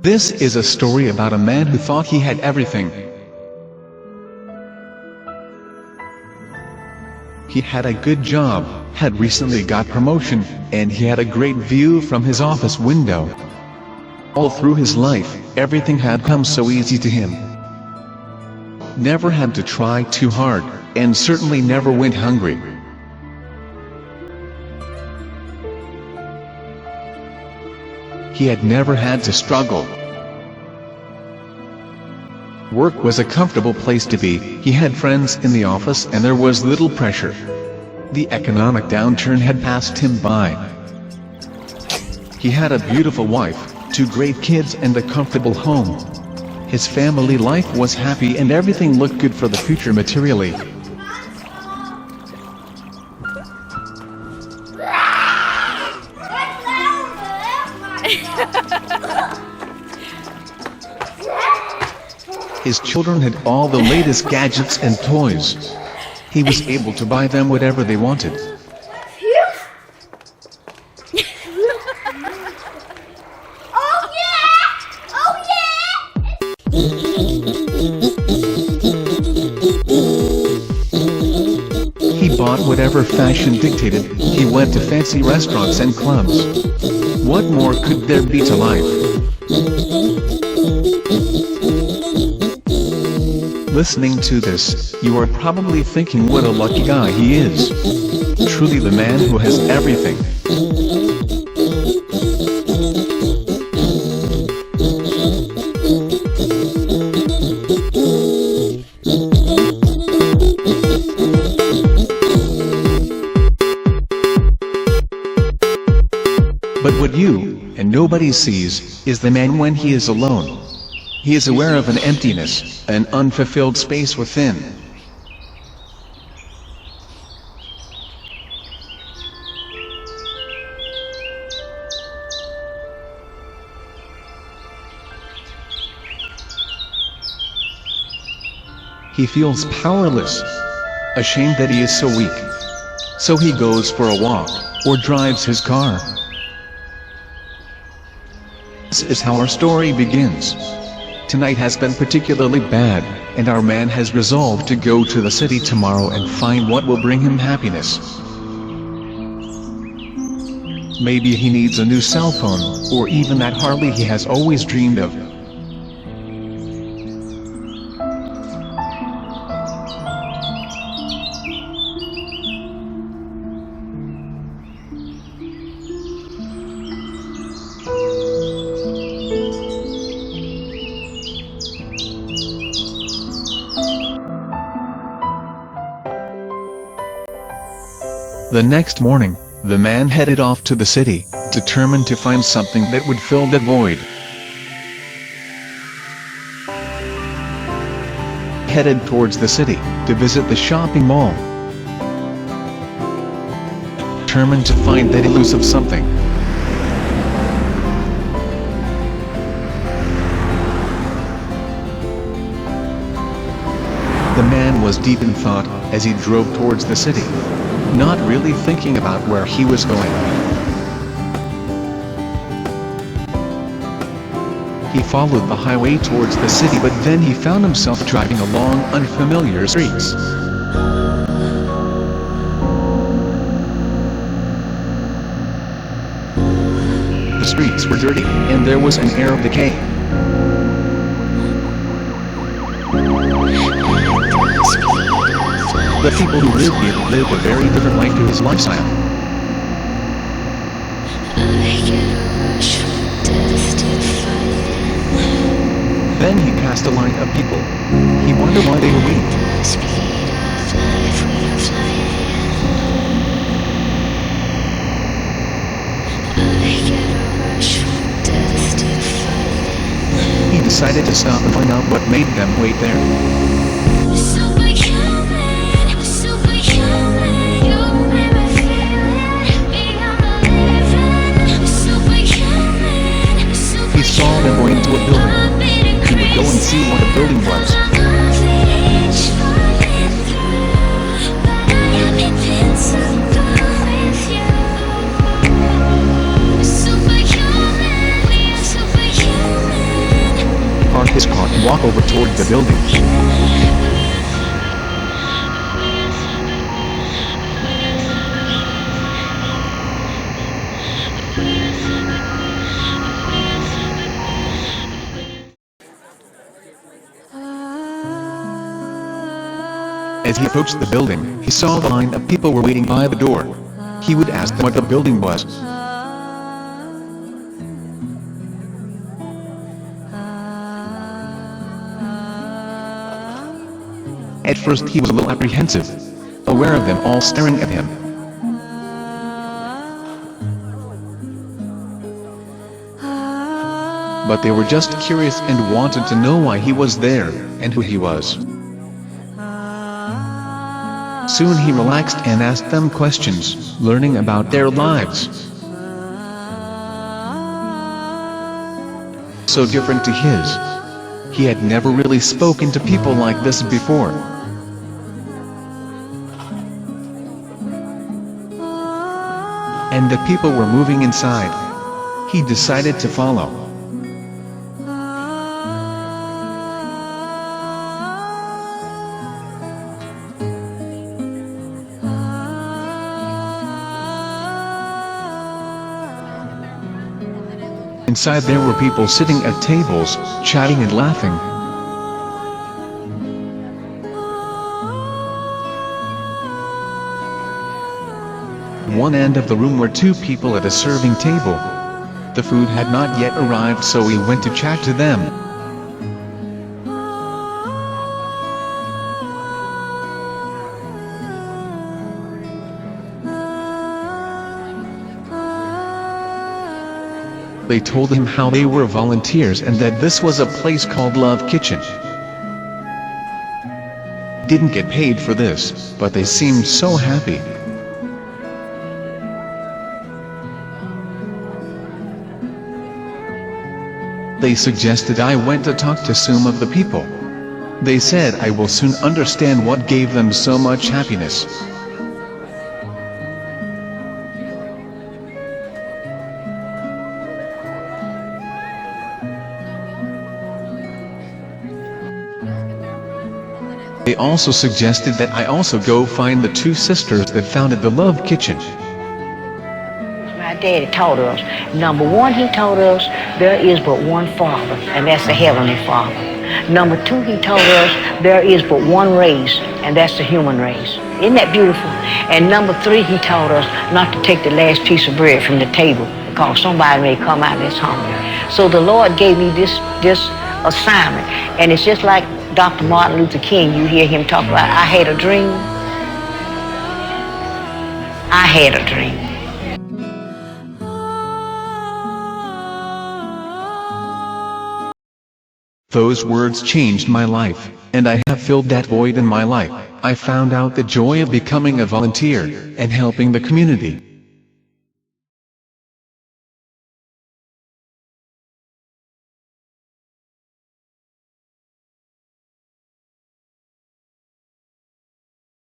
This is a story about a man who thought he had everything. He had a good job, had recently got promotion, and he had a great view from his office window. All through his life, everything had come so easy to him. Never had to try too hard, and certainly never went hungry. He had never had to struggle. Work was a comfortable place to be, he had friends in the office and there was little pressure. The economic downturn had passed him by. He had a beautiful wife, 2 great kids and a comfortable home. His family life was happy and everything looked good for the future materially. His children had all the latest gadgets and toys. He was able to buy them whatever they wanted. Oh yeah! Oh yeah! He bought whatever fashion dictated, he went to fancy restaurants and clubs. What more could there be to life? Listening to this, you are probably thinking what a lucky guy he is. Truly the man who has everything. But what you, and nobody sees, is the man when he is alone. He is aware of an emptiness, an unfulfilled space within. He feels powerless, ashamed that he is so weak. So he goes for a walk, or drives his car. This is how our story begins. Tonight has been particularly bad, and our man has resolved to go to the city tomorrow and find what will bring him happiness. Maybe he needs a new cell phone, or even that Harley he has always dreamed of. The next morning, the man headed off to the city, determined to find something that would fill that void. Headed towards the city, to visit the shopping mall. Determined to find that elusive something. The man was deep in thought, as he drove towards the city. Not really thinking about where he was going. He followed the highway towards the city, but then he found himself driving along unfamiliar streets. The streets were dirty, and there was an air of decay. The people who lived here lived a very different life to his lifestyle. Then he passed a line of people. He wondered why they were waiting. He decided to stop and find out what made them wait there. He saw them going to a building. He would go and see what the building was. walk over toward the building. As he approached the building, he saw the line of people were waiting by the door. He would ask them what the building was. At first he was a little apprehensive, aware of them all staring at him. But they were just curious and wanted to know why he was there, and who he was. Soon he relaxed and asked them questions, learning about their lives. So different to his. He had never really spoken to people like this before. And the people were moving inside. He decided to follow. Inside there were people sitting at tables, chatting and laughing. One end of the room were two people at a serving table. The food had not yet arrived, so he went to chat to them. They told him how they were volunteers and that this was a place called Love Kitchen. Didn't get paid for this, but they seemed so happy. They suggested I went to talk to some of the people. They said I will soon understand what gave them so much happiness. They also suggested that I also go find the two sisters that founded the Love Kitchen. My daddy taught us, number one, he taught us there is but one Father, and that's the Heavenly Father. Number two, he taught us there is but one race, and that's the human race. Isn't that beautiful? And number three, he taught us not to take the last piece of bread from the table, because somebody may come out that's hungry. So the Lord gave me this assignment, and it's just like Dr. Martin Luther King. You hear him talk about, I had a dream. I had a dream. Those words changed my life, and I have filled that void in my life. I found out the joy of becoming a volunteer and helping the community.